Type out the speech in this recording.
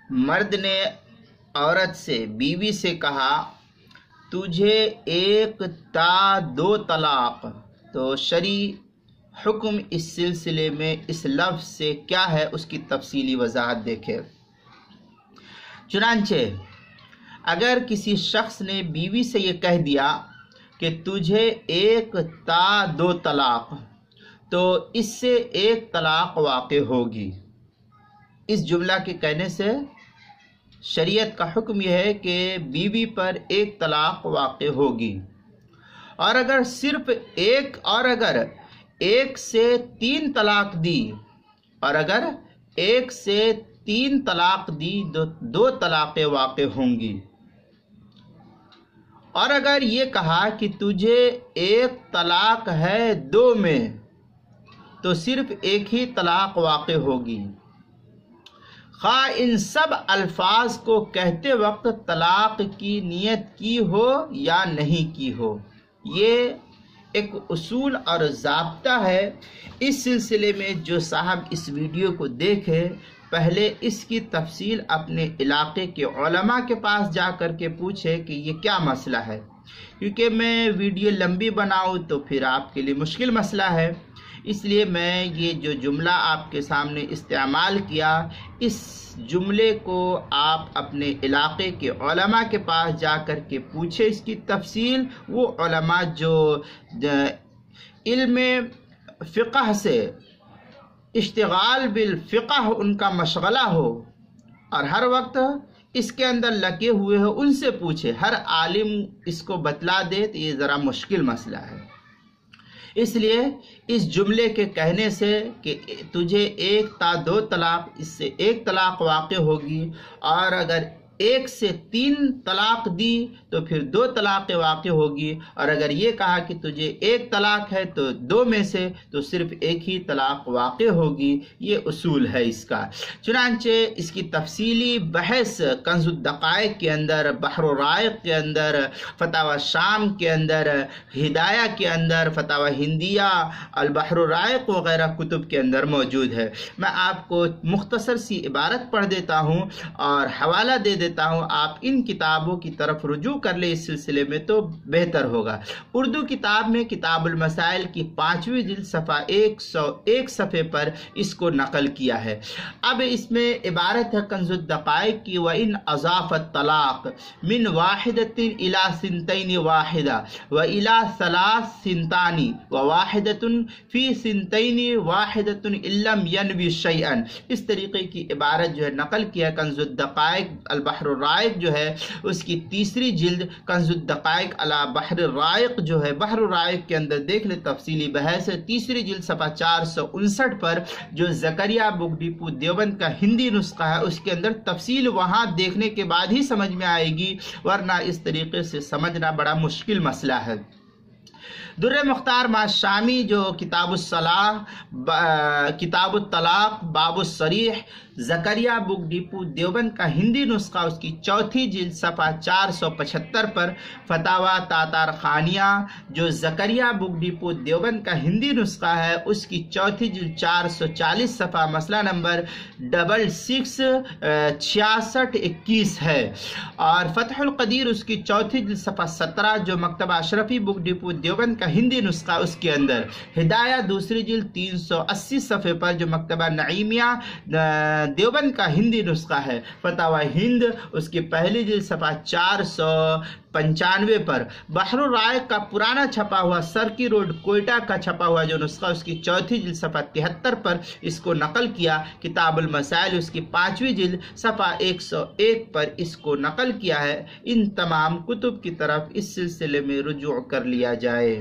مرد نے عورت سے بیوی سے کہا تجھے ایک تا دو طلاق، تو شرعی حکم اس سلسلے میں اس لفظ سے کیا ہے اس کی تفصیلی وضاحت دیکھیں۔ چنانچہ اگر کسی شخص نے بیوی سے یہ کہہ دیا کہ تجھے ایک تا دو طلاق، تو اس سے ایک طلاق واقع ہوگی۔ اس جملہ کے کہنے سے شریعت کا حکم یہ ہے کہ بیوی پر ایک طلاق واقع ہوگی، اور اگر صرف ایک سے تین طلاق دی، اور اگر ایک سے تین طلاق دی تو دو طلاقیں واقع ہوں گی، اور اگر یہ کہا کہ تجھے ایک طلاق ہے دو میں، تو صرف ایک ہی طلاق واقع ہوگی، خواہ ان سب الفاظ کو کہتے وقت طلاق کی نیت کی ہو یا نہیں کی ہو۔ یہ ایک اصول اور ضابطہ ہے۔ اس سلسلے میں جو صاحب اس ویڈیو کو دیکھے، پہلے اس کی تفصیل اپنے علاقے کے علماء کے پاس جا کر کے پوچھے کہ یہ کیا مسئلہ ہے، کیونکہ میں ویڈیو لمبی بناؤں تو پھر آپ کے لیے مشکل مسئلہ ہے۔ اس لیے میں یہ جو جملہ آپ کے سامنے استعمال کیا، اس جملے کو آپ اپنے علاقے کے علماء کے پاس جا کر کے پوچھے اس کی تفصیل۔ وہ علماء جو علم فقہ سے اشتغال بالفقہ ان کا مشغلہ ہو اور ہر وقت اس کے اندر لگے ہوئے ہو، ان سے پوچھے۔ ہر عالم اس کو بتلا دے تو یہ ذرا مشکل مسئلہ ہے۔ اس لیے اس جملے کے کہنے سے کہ تجھے ایک تا دو طلاق، اس سے ایک طلاق واقع ہوگی، اور اگر ایک سے تین طلاق دی تو پھر دو طلاقیں واقع ہوگی، اور اگر یہ کہا کہ تجھے ایک طلاق ہے تو دو میں سے تو صرف ایک ہی طلاق واقع ہوگی۔ یہ اصول ہے اس کا۔ چنانچہ اس کی تفصیلی بحث کنز الدقائق کے اندر، بحر الرائق کے اندر، فتاوی شام کے اندر، ہدایہ کے اندر، فتاوی ہندیہ، البحر الرائق وغیرہ کتب کے اندر موجود ہے۔ میں آپ کو مختصر سی عبارت پڑھ دیتا ہوں اور حوالہ دے دیتا ہوں، آپ ان کتابوں کی طرف رجوع کر لیں اس سلسلے میں تو بہتر ہوگا۔ اردو کتاب میں کتاب المسائل کی 5ویں جلد صفحہ 101 صفحے پر اس کو نقل کیا ہے۔ اب اس میں عبارت ہے کنز الدقائق کی، وَإِنْ أَضَافَ الطَّلَاقَ مِنْ وَاحِدَةٍ إِلَى ثِنْتَيْنِ وَاحِدَةٍ وَإِلَى ثَلَاثٍ ثِنْتَانِ وَوَاحِدَةٌ فِي ثِنْتَيْنِ وَاحِدَةٌ إِن لَّمْ يَنْوِ شَيْئًا۔ اس طریقے کی عبارت جو ہے نقل کیا کنز الدقائق البحر الرائق جو ہے اس کی 3ری جلد، کنز الدقائق علی بحر الرائق جو ہے، بحر الرائق کے اندر دیکھ لیں تفصیلی بحث ہے، 3ری جلد صفحہ 459 پر، جو زکریا بک ڈپو دیوبند کا ہندی نسخہ ہے، اس کے اندر تفصیل وہاں دیکھنے کے بعد ہی سمجھ میں آئے گی، ورنہ اس طریقے سے سمجھنا بڑا مشکل مسئلہ ہے۔ در مختار شامی جو کتاب الصلاح، کتاب الطلاق باب الصریح، زکریا بک ڈپو دیوبند کا ہندی نسخہ، اس کی 4تھی جلد صفحہ 475 پر، فتاوی تاتار خانیہ جو زکریا بک ڈپو دیوبند کا ہندی نسخہ ہے، اس کی 4تھی جلد 440 صفحہ مسئلہ نمبر 666621 ہے، اور فتح القدیر اس کی 4تھی جلد صفحہ 17 جو مکتبہ اشرفی بک ڈپو دیوبند کا ہندی نسخہ، اس کے اندر ہدایہ 2ری جلد 380 صفحے پر جو مکتبہ نعیمیہ دیوبند کا ہندی نسخہ ہے، فتاوی ہند اس کی 1لی جلد صفحہ 495 پر، بحر الرائق کا پرانا چھپا ہوا سرکی روڈ کوئٹہ کا چھپا ہوا جو نسخہ، اس کی 4تھی جلد صفحہ 73 پر اس کو نقل کیا، کتاب المسائل اس کی 5ویں جلد صفحہ 101 پر اس کو نقل کیا ہے۔ ان تمام کتب کی طرف اس سلسلے میں رجوع کر لیا جائے۔